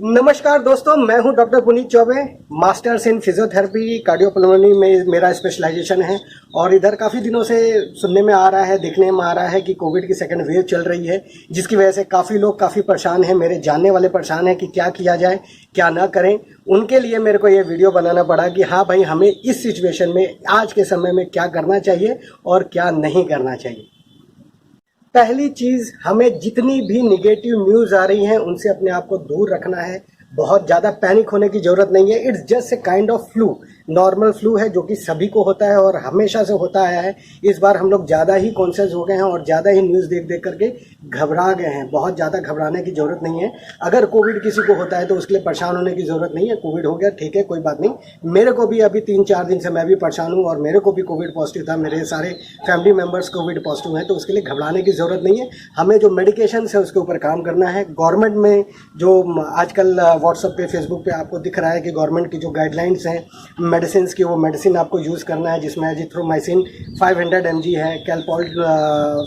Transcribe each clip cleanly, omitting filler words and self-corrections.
नमस्कार दोस्तों, मैं हूं doctor Puneet Choubey. Masters in physiotherapy cardiopulmonary में मेरा स्पेशलाइजेशन है। और इधर काफ़ी दिनों से सुनने में आ रहा है, देखने में आ रहा है कि कोविड की सेकंड वेव चल रही है, जिसकी वजह से काफ़ी लोग काफ़ी परेशान हैं। मेरे जानने वाले परेशान हैं कि क्या किया जाए, क्या ना करें। उनके लिए मेरे को ये वीडियो बनाना पड़ा कि हाँ भाई, हमें इस सिचुएशन में आज के समय में क्या करना चाहिए और क्या नहीं करना चाहिए। पहली चीज, हमें जितनी भी निगेटिव न्यूज आ रही हैं उनसे अपने आप को दूर रखना है। बहुत ज़्यादा पैनिक होने की ज़रूरत नहीं है। It's just a kind of flu, normal flu है जो कि सभी को होता है और हमेशा से होता आया है। इस बार हम लोग ज़्यादा ही कॉन्शियस हो गए हैं और ज़्यादा ही न्यूज़ देख देख करके घबरा गए हैं। बहुत ज़्यादा घबराने की ज़रूरत नहीं है। अगर कोविड किसी को होता है तो उसके लिए परेशान होने की ज़रूरत नहीं है। कोविड हो गया, ठीक है, कोई बात नहीं। मेरे को भी अभी 3-4 दिन से मैं भी परेशान हूँ और मेरे को भी कोविड पॉजिटिव था। मेरे सारे फैमिली मेम्बर्स कोविड पॉजिटिव हैं, तो उसके लिए घबराने की ज़रूरत नहीं है। हमें जो मेडिकेशन है उसके ऊपर काम करना है। गवर्नमेंट में जो आजकल व्हाट्सएप पे, फेसबुक पे आपको दिख रहा है कि गवर्नमेंट की जो गाइडलाइंस हैं मेडिसिन की, वो मेडिसिन आपको यूज़ करना है, जिसमें एजिथ्रोमाइसिन 500 mg है, कैलपॉल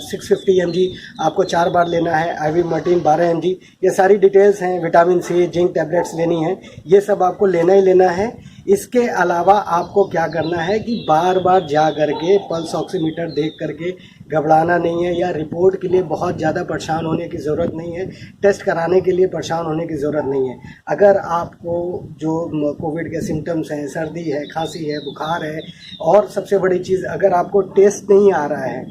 650 mg आपको 4 बार लेना है, आइवरमेक्टिन 12 mg। ये सारी डिटेल्स हैं। विटामिन सी, जिंक टैबलेट्स लेनी है, ये सब आपको लेना ही लेना है। इसके अलावा आपको क्या करना है कि बार बार जा करके पल्स ऑक्सीमीटर देख करके घबराना नहीं है, या रिपोर्ट के लिए बहुत ज़्यादा परेशान होने की ज़रूरत नहीं है। टेस्ट कराने के लिए परेशान होने की ज़रूरत नहीं है। अगर आपको जो कोविड के सिम्टम्स हैं, सर्दी है, खांसी है, बुखार है, और सबसे बड़ी चीज़, अगर आपको टेस्ट नहीं आ रहा है,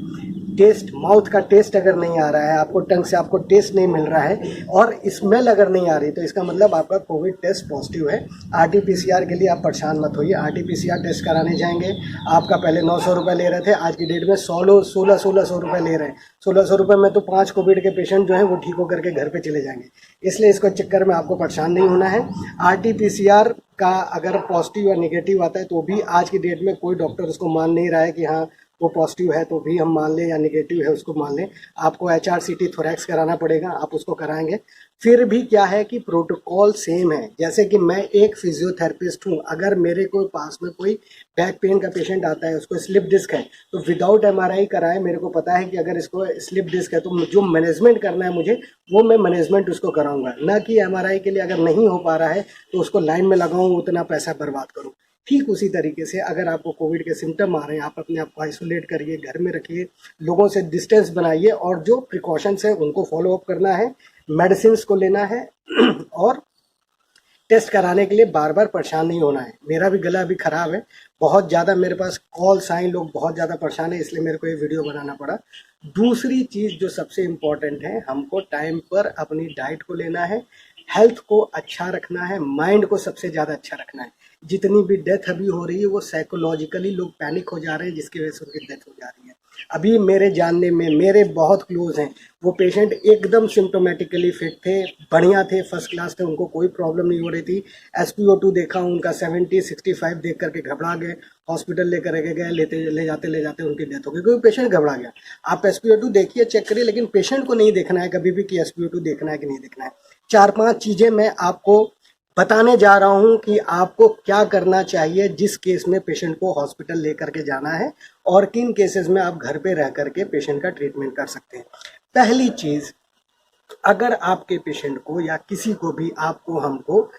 टेस्ट, माउथ का टेस्ट अगर नहीं आ रहा है, आपको टंग से आपको टेस्ट नहीं मिल रहा है और स्मेल अगर नहीं आ रही, तो इसका मतलब आपका कोविड टेस्ट पॉजिटिव है। RT-PCR के लिए आप परेशान मत होइए। RT-PCR टेस्ट कराने जाएंगे, आपका पहले 900 रुपये ले रहे थे, आज की डेट में 1600 रुपये ले रहे हैं। 1600 रुपये में तो 5 कोविड के पेशेंट जो हैं वो ठीक होकर के घर पे चले जाएंगे। इसलिए इसको चक्कर में आपको परेशान नहीं होना है। RT-PCR का अगर पॉजिटिव या निगेटिव आता है तो भी आज की डेट में कोई डॉक्टर उसको मान नहीं रहा है कि हाँ वो पॉजिटिव है तो भी हम मान लें, या निगेटिव है उसको मान लें। आपको HRCT थोरैक्स कराना पड़ेगा, आप उसको कराएंगे। फिर भी क्या है कि प्रोटोकॉल सेम है। जैसे कि मैं एक फिजियोथेरेपिस्ट हूँ, अगर मेरे को पास में कोई बैक पेन का पेशेंट आता है, उसको स्लिप डिस्क है, तो विदाउट MRI कराए मेरे को पता है कि अगर इसको स्लिप डिस्क है तो जो मैनेजमेंट करना है मुझे, वो मैं मैनेजमेंट उसको कराऊंगा, ना कि MRI के लिए अगर नहीं हो पा रहा है तो उसको लाइन में लगाऊँ, उतना पैसा बर्बाद करूँ। ठीक उसी तरीके से अगर आपको कोविड के सिम्टम आ रहे हैं, आप अपने आप को आइसोलेट करिए, घर में रखिए, लोगों से डिस्टेंस बनाइए और जो प्रिकॉशंस है उनको फॉलो अप करना है, मेडिसिन को लेना है और टेस्ट कराने के लिए बार बार परेशान नहीं होना है। मेरा भी गला अभी ख़राब है, बहुत ज़्यादा मेरे पास कॉल्स आए, लोग बहुत ज़्यादा परेशान है, इसलिए मेरे को ये वीडियो बनाना पड़ा। दूसरी चीज़ जो सबसे इम्पॉर्टेंट है, हमको टाइम पर अपनी डाइट को लेना है, हेल्थ को अच्छा रखना है, माइंड को सबसे ज़्यादा अच्छा रखना है। जितनी भी डेथ अभी हो रही है वो साइकोलॉजिकली लोग पैनिक हो जा रहे हैं, जिसकी वजह से उनकी डेथ हो जा रही है। अभी मेरे जानने में, मेरे बहुत क्लोज हैं, वो पेशेंट एकदम सिम्टोमेटिकली फिट थे, बढ़िया थे, फर्स्ट क्लास थे, उनको कोई प्रॉब्लम नहीं हो रही थी। SpO2 देखा उनका 70-65 देख करके घबरा गए, हॉस्पिटल लेकर के गए, ले जाते उनकी डेथ हो गई, क्योंकि पेशेंट घबरा गया। आप SpO2 देखिए, चेक करिए, लेकिन पेशेंट को नहीं देखना है कभी भी कि SpO2 देखना है कि नहीं देखना है। 4-5 चीज़ें मैं आपको बताने जा रहा हूं कि आपको क्या करना चाहिए जिस केस में पेशेंट को हॉस्पिटल लेकर के जाना है, और किन केसेस में आप घर पे रह करके पेशेंट का ट्रीटमेंट कर सकते हैं। पहली चीज, अगर आपके पेशेंट को या किसी को भी, आपको, हमको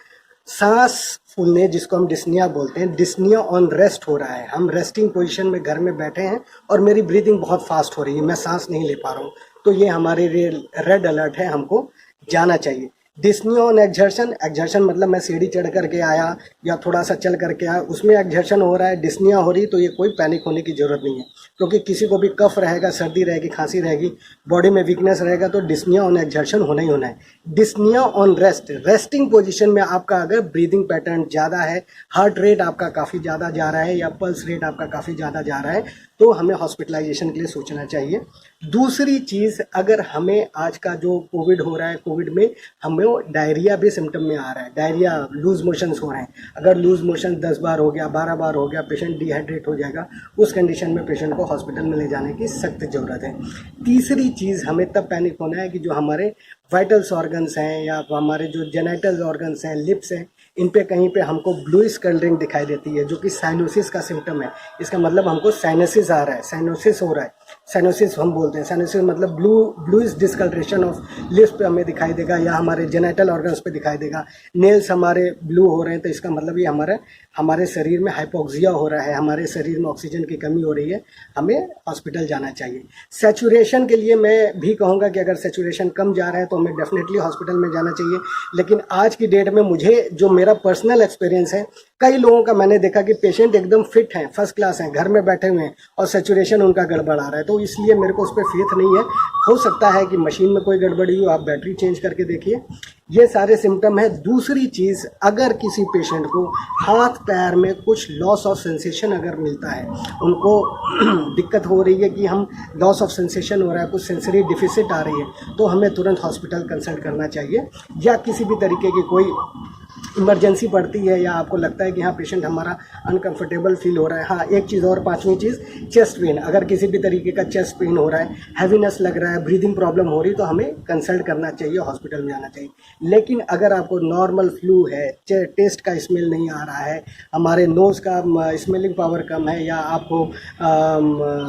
सांस फूलने, जिसको हम डिस्निया बोलते हैं, डिस्निया ऑन रेस्ट हो रहा है, हम रेस्टिंग पोजीशन में घर में बैठे हैं और मेरी ब्रीदिंग बहुत फास्ट हो रही है, मैं सांस नहीं ले पा रहा हूँ, तो ये हमारे रेड अलर्ट है, हमको जाना चाहिए। डिस्निया ऑन एक्सर्शन, एक्सर्शन मतलब मैं सीढ़ी चढ़ करके आया या थोड़ा सा चल करके आया, उसमें एक्सर्शन हो रहा है, डिस्निया हो रही, तो ये कोई पैनिक होने की ज़रूरत नहीं है। क्योंकि किसी को भी कफ रहेगा, सर्दी रहेगी, खांसी रहेगी, बॉडी में वीकनेस रहेगा, तो डिस्निया ऑन एक्सर्शन होना ही होना है। Dyspnoea on rest, resting position में आपका अगर ब्रीदिंग पैटर्न ज़्यादा है, हार्ट रेट आपका काफ़ी ज़्यादा जा रहा है या पल्स रेट आपका काफ़ी ज़्यादा जा रहा है, तो हमें हॉस्पिटलाइजेशन के लिए सोचना चाहिए। दूसरी चीज़, अगर हमें आज का जो कोविड हो रहा है, कोविड में हमें डायरिया भी सिम्टम में आ रहा है, डायरिया, लूज मोशंस हो रहे हैं। अगर लूज मोशन 10 बार हो गया, 12 बार हो गया, पेशेंट डिहाइड्रेट हो जाएगा, उस कंडीशन में पेशेंट को हॉस्पिटल में ले जाने की सख्त ज़रूरत है। तीसरी चीज़, हमें तब पैनिक होना है कि जो हमारे वाइटल्स ऑर्गन्स हैं या हमारे जो जेनाइटल ऑर्गन्स हैं, लिप्स हैं, इन पे कहीं पे हमको ब्लूइश कलरिंग दिखाई देती है, जो कि साइनोसिस का सिम्टम है। इसका मतलब हमको साइनसिस आ रहा है, साइनोसिस हो रहा है। साइनोसिस हम बोलते हैं। साइनोसिस मतलब ब्लूइश डिस्कलरेशन ऑफ लिप्स पे हमें दिखाई देगा, या हमारे जेनिटल ऑर्गन्स पे दिखाई देगा। नेल्स हमारे ब्लू हो रहे हैं तो इसका मतलब ये हमारे शरीर में हाइपोक्सिया हो रहा है, हमारे शरीर में ऑक्सीजन की कमी हो रही है, हमें हॉस्पिटल जाना चाहिए। सैचुरेशन के लिए मैं भी कहूँगा कि अगर सैचुरेशन कम जा रहा है तो हमें डेफिनेटली हॉस्पिटल में जाना चाहिए। लेकिन आज की डेट में मुझे जो मेरा पर्सनल एक्सपीरियंस है, कई लोगों का मैंने देखा कि पेशेंट एकदम फिट हैं, फर्स्ट क्लास हैं, घर में बैठे हुए हैं और सैचुरेशन उनका गड़बड़ आ रहा है। तो इसलिए मेरे को उस पर फेथ नहीं है। हो सकता है कि मशीन में कोई गड़बड़ी हो, आप बैटरी चेंज करके देखिए। ये सारे सिम्टम है। दूसरी चीज़, अगर किसी पेशेंट को हाथ पैर में कुछ लॉस ऑफ सेंसेशन अगर मिलता है, उनको दिक्कत हो रही है कि हम लॉस ऑफ सेंसेशन हो रहा है, कुछ सेंसरी डिफिसिट आ रही है, तो हमें तुरंत हॉस्पिटल कंसल्ट करना चाहिए। या किसी भी तरीके की कोई इमरजेंसी पड़ती है, या आपको लगता है कि हाँ पेशेंट हमारा अनकंफर्टेबल फील हो रहा है। हाँ, एक चीज़ और, पांचवी चीज़, चेस्ट पेन। अगर किसी भी तरीके का चेस्ट पेन हो रहा है, हैवीनेस लग रहा है, ब्रीदिंग प्रॉब्लम हो रही है, तो हमें कंसल्ट करना चाहिए, हॉस्पिटल में जाना चाहिए। लेकिन अगर आपको नॉर्मल फ्लू है, टेस्ट का स्मेल नहीं आ रहा है, हमारे नोज़ का स्मेलिंग पावर कम है, या आपको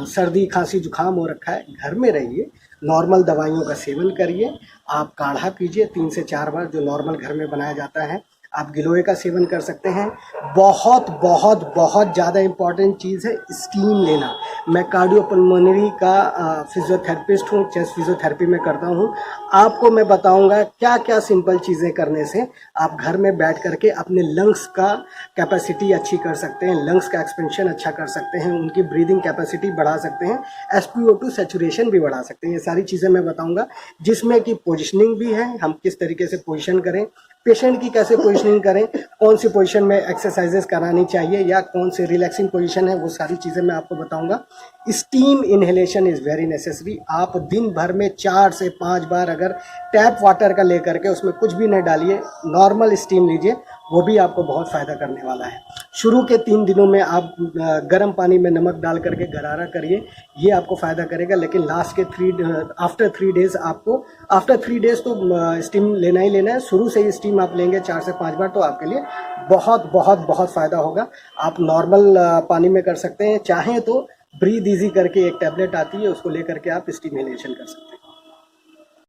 सर्दी खांसी जुकाम हो रखा है, घर में रहिए, नॉर्मल दवाइयों का सेवन करिए। आप काढ़ा पीजिए 3 से 4 बार, जो नॉर्मल घर में बनाया जाता है। आप गिलोय का सेवन कर सकते हैं। बहुत बहुत बहुत ज़्यादा इम्पॉर्टेंट चीज़ है स्टीम लेना। मैं कार्डियोपल्मोनरी का फिजियोथेरेपिस्ट हूँ, चेस्ट फिजियोथेरेपी में करता हूँ। आपको मैं बताऊँगा क्या क्या सिंपल चीज़ें करने से आप घर में बैठ करके अपने लंग्स का कैपेसिटी अच्छी कर सकते हैं, लंग्स का एक्सपेंशन अच्छा कर सकते हैं, उनकी ब्रीदिंग कैपेसिटी बढ़ा सकते हैं, SpO2 सैचुरेशन भी बढ़ा सकते हैं। ये सारी चीज़ें मैं बताऊँगा, जिसमें कि पोजिशनिंग भी है, हम किस तरीके से पोजिशन करें, पेशेंट की कैसे पोजीशनिंग करें, कौन सी पोजीशन में एक्सरसाइजेस करानी चाहिए, या कौन सी रिलैक्सिंग पोजीशन है, वो सारी चीज़ें मैं आपको बताऊंगा। Steam inhalation is very necessary. आप दिन भर में 4 से 5 बार अगर टैप वाटर का लेकर के उसमें कुछ भी न डालिए, नॉर्मल स्टीम लीजिए, वो भी आपको बहुत फ़ायदा करने वाला है। शुरू के 3 दिनों में आप गर्म पानी में नमक डाल करके गरारा करिए, ये आपको फ़ायदा करेगा। लेकिन लास्ट के आफ्टर 3 डेज़ आपको, आफ्टर 3 डेज़ तो स्टीम लेना ही लेना है। शुरू से ही स्टीम आप लेंगे 4 से 5 बार, तो आपके लिए बहुत बहुत बहुत फ़ायदा होगा। आप नॉर्मल पानी में कर सकते हैं, चाहें तो ब्रीद इजी करके एक टैबलेट आती है, उसको लेकर के आप स्टीम इनहेलेशन कर सकते हैं।